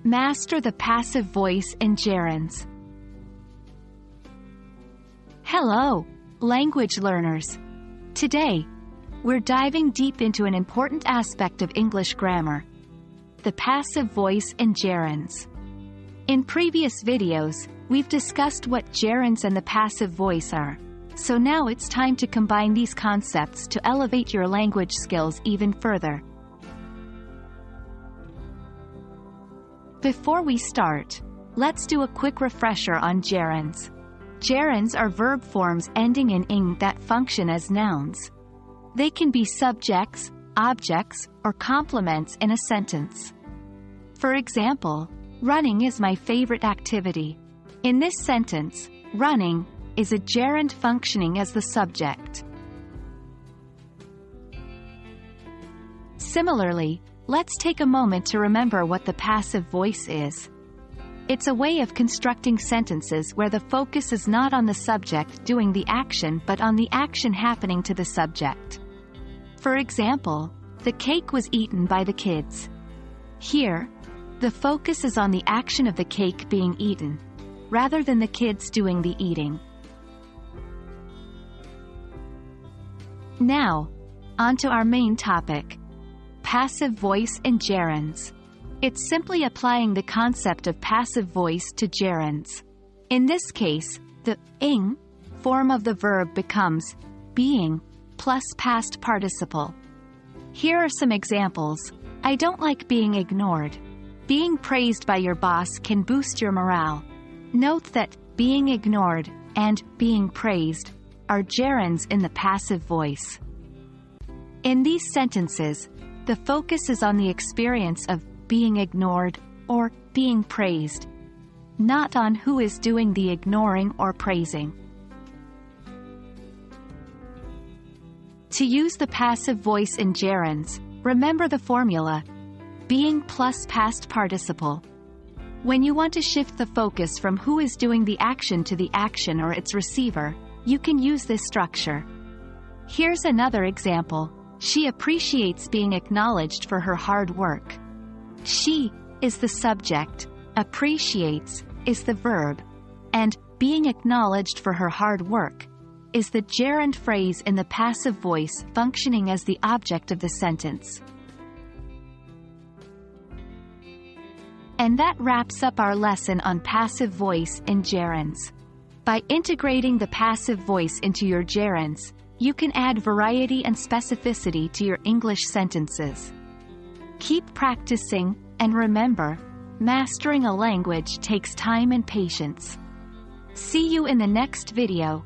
Master the passive voice in gerunds. Hello, language learners. Today, we're diving deep into an important aspect of English grammar: the passive voice in gerunds. In previous videos, we've discussed what gerunds and the passive voice are, so now it's time to combine these concepts to elevate your language skills even further. Before we start, let's do a quick refresher on gerunds. Gerunds are verb forms ending in ing that function as nouns. They can be subjects, objects, or complements in a sentence. For example, running is my favorite activity. In this sentence, running is a gerund functioning as the subject. Similarly, let's take a moment to remember what the passive voice is. It's a way of constructing sentences where the focus is not on the subject doing the action but on the action happening to the subject. For example, the cake was eaten by the kids. Here, the focus is on the action of the cake being eaten, rather than the kids doing the eating. Now, onto our main topic: passive voice in gerunds. It's simply applying the concept of passive voice to gerunds. In this case, the ing form of the verb becomes being plus past participle. Here are some examples. I don't like being ignored. Being praised by your boss can boost your morale. Note that being ignored and being praised are gerunds in the passive voice. In these sentences, the focus is on the experience of being ignored or being praised, not on who is doing the ignoring or praising. To use the passive voice in gerunds, remember the formula: being plus past participle. When you want to shift the focus from who is doing the action to the action or its receiver, you can use this structure. Here's another example. She appreciates being acknowledged for her hard work. She is the subject, appreciates is the verb, and being acknowledged for her hard work is the gerund phrase in the passive voice functioning as the object of the sentence. And that wraps up our lesson on passive voice in gerunds. By integrating the passive voice into your gerunds, you can add variety and specificity to your English sentences. Keep practicing, and remember, mastering a language takes time and patience. See you in the next video.